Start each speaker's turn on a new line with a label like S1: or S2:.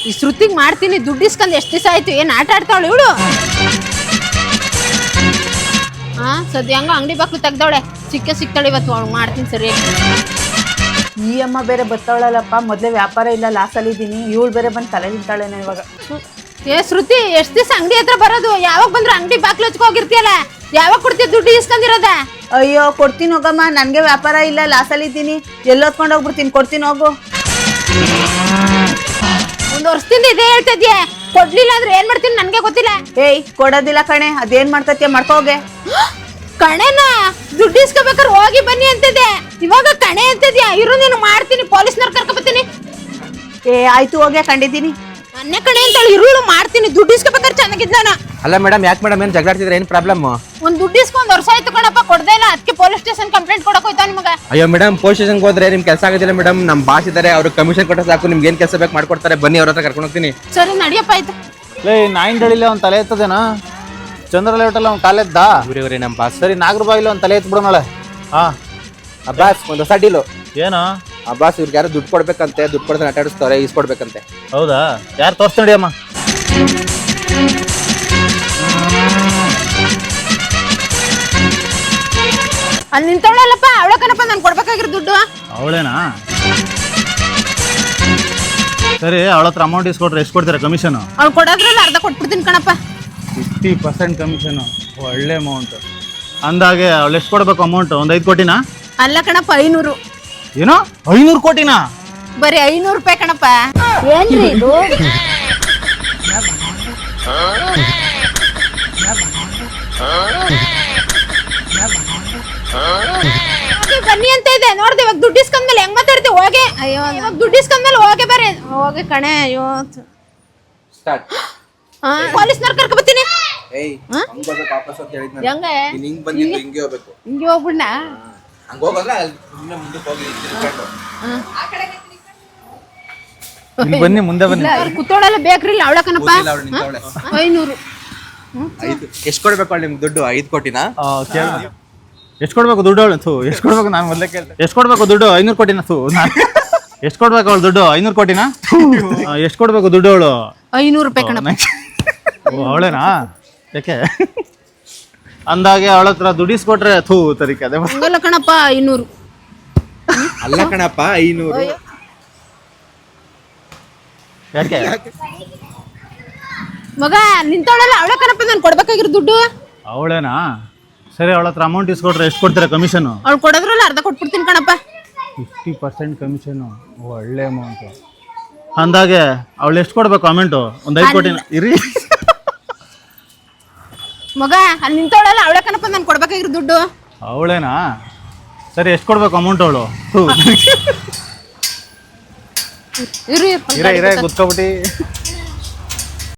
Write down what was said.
S1: ಈ ಶ್ರುತಿಗ್ ಮಾಡ್ತೀನಿ ದುಡ್ಡು ಇಸ್ಕೊಂಡ್ ಎಷ್ಟು ದಿವಸ ಆಯ್ತು ಏನ್ ಆಟ ಆಡ್ತಾವಳು ಇವಳು ಹಾ ಸದ್ಯ ಹಂಗ ಅಂಗಡಿ ಬಾಕ್ಲು ತೆಗ್ದವಳೆ ಸಿಕ್ತಾಳೆ ಇವತ್ತು ಅವಳು ಮಾಡ್ತೀನಿ ಸರಿ
S2: ಈ ಅಮ್ಮ ಬೇರೆ ಬರ್ತಾವಳಲ್ಲಪ್ಪ ಮೊದ್ಲೇ ವ್ಯಾಪಾರ ಇಲ್ಲ ಲಾಸಲ್ಲಿ ಇದ್ದೀನಿ ಇವಳು ಬೇರೆ ಬಂದು ತಲೆ ನಿಂತಾಳೇನೋ ಇವಾಗ
S1: ಏ ಶ್ರುತಿ ಎಷ್ಟ್ ದಿವಸ ಅಂಗಡಿ ಹತ್ರ ಬರೋದು ಯಾವಾಗ ಬಂದ್ರು ಅಂಗಡಿ ಬಾಕ್ಲು ಹಚ್ಕೋಗಿರ್ತೀಯಲ್ಲ ಯಾವಾಗ ಕೊಡ್ತೀಯ ದುಡ್ಡು ಇಸ್ಕೊಂಡಿರೋದ
S2: ಅಯ್ಯೋ ಕೊಡ್ತೀನಿ ಹೋಗಮ್ಮ ನನ್ಗೆ ವ್ಯಾಪಾರ ಇಲ್ಲ ಲಾಸಲ್ಲಿ ಇದ್ದೀನಿ ಎಲ್ಲೋತ್ಕೊಂಡು ಹೋಗ್ಬಿಡ್ತೀನಿ ಕೊಡ್ತೀನಿ ಹೋಗು
S1: ಒಂದ್ ವರ್ಷದಿಂದ ಇದೇ ಹೇಳ್ತಿದ್ಯಾ ಕೊಡ್ಲಿಲ್ಲ ಅಂದ್ರೆ ಏನ್ ಮಾಡ್ತೀನಿ ನನ್ಗೆ ಗೊತ್ತಿಲ್ಲ
S2: ಏಯ್ ಕೊಡೋದಿಲ್ಲ ಕಣೆ ಅದೇನ್ ಮಾಡ್ಕತ್ಯ ಮಾಡ್ಕೋಗೆ
S1: ಕಣೆನ ದುಡ್ಡು ಇಸ್ಕೋಬೇಕಾದ್ರೆ ಹೋಗಿ ಬನ್ನಿ ಅಂತಿದ್ದೆ ಇವಾಗ ಕಣೆ ಅಂತಿದ್ಯಾ ಇರು ನೀನು ಮಾಡ್ತೀನಿ ಪೊಲೀಸ್ನವ್ರು ಕರ್ಕೊಬತ್ತೀನಿ
S2: ಏ ಆಯ್ತು ಹೋಗ್ಯಾ ಕಂಡಿದ್ದೀನಿ
S1: ನನ್ನೇ ಕಣೆ ಅಂತ ಹೇಳಿ ಇರುಳು ಮಾಡ್ತೀನಿ ದುಡ್ಡು ಇಸ್ಕೋಬೇಕಾದ್ರೆ ಚೆನ್ನಾಗಿದ್ದಾನ
S3: ಅಲ್ಲ ಮೇಡಮ್ ಯಾಕೆ ಮೇಡಮ್ ಏನ್ ಜಗಳಾಡ್ತಿದ್ರೆ ಏನ್ ಪ್ರಾಬ್ಲಮ್
S1: ಒಂದ್ ದುಡ್ಡು ಇಸ್ಕೊಂಡ್ ವರ್ಷ ಆಯ್ತು ಕಣಪ್ಪ ಕೊಡ್ದೇ ಇಲ್ಲ ಅದಕ್ಕೆ ಪೊಲೀಸ್ ಸ್ಟೇಷನ್ ಕಂಪ್ಲೇಂಟ್ ಕೊಡಕ್ ಹೋಯ್ತಾ ನಿಮಗ
S3: ಅಯ್ಯೋ ಮೇಡಮ್ ಪೊಲೀಸ್ ಸ್ಟೇಷನ್ಗೆ ಹೋದ್ರೆ ನಿಮ್ ಕೆಲಸ ಆಗೋದಿಲ್ಲ ಮೇಡಮ್ ನಮ್ ಬಾಸ್ ಇದಾರೆ ಅವ್ರು ಕಮಿಷನ್ ಕೊಟ್ಟರೆ ಸಾಕು ನಿಮ್ಗೆ ಏನ್ ಕೆಲಸ ಬೇಕು ಮಾಡ್ಕೊಡ್ತಾರೆ ಬನ್ನಿ ಅವ್ರ ಹತ್ರ ಕರ್ಕೊಂಡು ಹೋಗ್ತೀನಿ
S1: ಸರಿ ನಡಿಯಪ್ಪ ಆಯ್ತು
S4: ಲೇ ನಾಯಿನ ಡಳಿಲೆ ಅವ್ನು ತಲೆ ಎತ್ತದೇನಾ ಚಂದ್ರ ಲೇಔಟಲ್ಲಿ ಅವ್ನು ಕಾಲೆದ್ದ
S3: ಇವ್ರಿ ನಮ್ ಬಾಸ್
S4: ಸರಿ ನಾಗರಬಾಯಿಲಿ ಅವ್ನು ತಲೆ ಎತ್ಬಿಡು ನಾಳೆ ಹಾಂ
S3: ಬಾಸ್ ಒಂದು ಹೊಸ ಡೀಲು
S4: ಏನು
S3: ಬಾಸ್ ಇವ್ರಿಗೆ ಯಾರು ದುಡ್ಡು ಕೊಡ್ಬೇಕಂತೆ ದುಡ್ಡು ಕೊಡ್ತಾರೆ ಆಟ ಆಡಿಸ್ತಾರೆ ಈಸ್ಕೊಡ್ಬೇಕಂತೆ
S4: ಹೌದಾ ಯಾರು ತೋರಿಸ್ತಾ ನಡಿಯಮ್ಮ
S1: ಅಲ್ಲಿ ನಿಂತವಳಲ್ಲಪ್ಪ ಅವಳ ಕಣಪ್ಪ ನಾನು ಕೊಡ್ಬೇಕಾಗಿರೋ ದುಡ್ಡು
S4: ಅವಳೇನಾ ಸರಿ ಅವಳ ಹತ್ರ ಅಮೌಂಟ್ ಇಸ್ಕೊಟ್ರೆ ಎಷ್ಟು ಕೊಡ್ತೀರಾ ಕಮಿಷನು
S1: ಅವ್ಳು ಕೊಡೋದ್ರಲ್ಲಿ ಅರ್ಧ ಕೊಟ್ಬಿಡ್ತೀನಿ ಕಣಪ್ಪ
S4: 50% ಕಮಿಷನು ಒಳ್ಳೆ ಅಮೌಂಟ್ ಅಂದಾಗೆ ಅವಳು ಎಷ್ಟು ಕೊಡ್ಬೇಕು ಅಮೌಂಟ್ ಒಂದು 5 ಕೋಟಿನಾ
S1: ಅಲ್ಲ ಕಣಪ್ಪ 500
S4: ಏನೋ 500 ಕೋಟಿನಾ
S1: ಬರೀ 500 ರೂಪಾಯಿ ಕಣಪ್ಪ
S5: ಏನ್ರಿ ಇದು
S1: ಬನ್ನಿ ಅಂತ ಇದೆ ನೋಡ್ದೆ ಇವಾಗ ದುಡ್ಡು ಇಸ್ಕೊಂಡ್ಮೇಲೆ ಹೆಂಗ್ ಮಾತಾಡ್ತೀವಿ ಹೋಗೆ ಅಯ್ಯೋ ಇವಾಗ ದುಡ್ಡು ಇಸ್ಕೊಂಡ್ಮೇಲೆ ಹೋಗೆ ಬರ್ರಿ ಹೋಗಿ ಕಣೆ ಅಯ್ಯೋ
S3: ಸ್ಟಾರ್ಟ್
S1: ಪೊಲೀಸ್ನವ್ರು ಕರ್ಕೊಬತ್ತೀನಿ
S3: ಏಯ್ ಹಂಗ್ ಬರ್ಬೇಕು ವಾಪಸ್ ಅಂತ ಹೇಳಿದ್ನ
S1: ಹೆಂಗೆ
S3: ನೀನ್ ಹಿಂಗ್ ಬಂದಿದ್ದು ಹಿಂಗೆ ಹೋಗ್ಬೇಕು
S1: ಹಿಂಗೆ ಹೋಗ್ಬಿಡ್ನ
S3: ಹಂಗ ಹೋಗಲ್ಲ ಇನ್ನ ಮುಂದಕ್ಕೆ ಹೋಗಿ ತಿರ್ಕೊಂಡು
S4: ಇಲ್ಲಿ ಬನ್ನಿ ಮುಂದೆ ಬನ್ನಿ
S1: ಕುತ್ತೋಳೆಲ್ಲ ಬೇಕ್ರಿ ಇಲ್ಲ ಅವಳ ಕಣಪ್ಪ
S3: ಇಲ್ಲ ಅವ್ಳು ನಿಂತವಳೆ
S1: 500
S3: ಎಷ್ಟು ಕೊಡ್ಬೇಕು ಅವ್ಳು ನಿಮ್ಗೆ ದುಡ್ಡು 5 ಕೋಟಿನಾ
S4: ಎಷ್ಟು ಕೊಡ್ಬೇಕು ದುಡ್ಡು ಅವಳು ಎಷ್ಟು ಕೊಡ್ಬೇಕು ನಾನು ಮೊದಲೇ ಕೇಳ್ತೆ ಎಷ್ಟು ಕೊಡ್ಬೇಕು ದುಡ್ಡು 500 ಕೋಟಿನ ಎಷ್ಟು ಕೊಡ್ಬೇಕು ಅವಳು ದುಡ್ಡು 500 ಕೋಟಿನ ಎಷ್ಟು ಕೊಡ್ಬೇಕು ದುಡ್ಡು ಅವಳು
S1: 500 ರೂಪಾಯಿ ಕಣಪ್ಪ
S4: ಅವಳೇನಾ ಯಾಕೆ ಅಂದಾಗೆ ಅವಳ ಹತ್ರ ದುಡಿಸ್ಕೊಟ್ರೆ ತರಿಕೆ ಅದೇ
S1: ಹಂಗಲ್ಲ ಕಣಪ್ಪ 500
S3: ಅಲ್ಲ ಕಣಪ್ಪ 500
S4: ಯಾಕೆ
S1: ಮಗ ನಿಂತವಳಲ್ಲ ಅವಳ ಕಣಪ್ಪ ನಾನು ಕೊಡ್ಬೇಕಾಗಿರೋ ದುಡ್ಡು
S4: ಅವಳೇನಾ ಸರಿ ಅವಳ ಹತ್ರ ಅಮೌಂಟ್ ಇಸ್ಕೊಟ್ರೆ ಎಷ್ಟು ಕೊಡ್ತೀರಾ ಕಮಿಷನು
S1: ಅವ್ಳು ಕೊಡೋದ್ರಲ್ಲಿ ಅರ್ಧ ಕೊಟ್ಬಿಡ್ತೀನಿ ಕಣಪ್ಪ
S4: 50% ಕಮಿಷನು ಒಳ್ಳೆ ಅಮೌಂಟು ಅಂದಾಗೆ ಅವಳು ಎಷ್ಟು ಕೊಡ್ಬೇಕು ಅಮೌಂಟು ಒಂದು 5 ಕೋಟಿನ ಇರಿ
S1: ಮಗ ಅಲ್ಲಿ ನಿಂತವಳಲ್ಲ ಅವಳ ಕಣಪ್ಪ ನಾನು ಕೊಡ್ಬೇಕಾಗಿರೋ ದುಡ್ಡು
S4: ಅವಳೇನಾ ಸರಿ ಎಷ್ಟು ಕೊಡ್ಬೇಕು ಅಮೌಂಟ್ ಅವಳು
S1: ಇರು
S4: ಇರೇ ಗುತ್ಕೊಬಿಟ್ಟು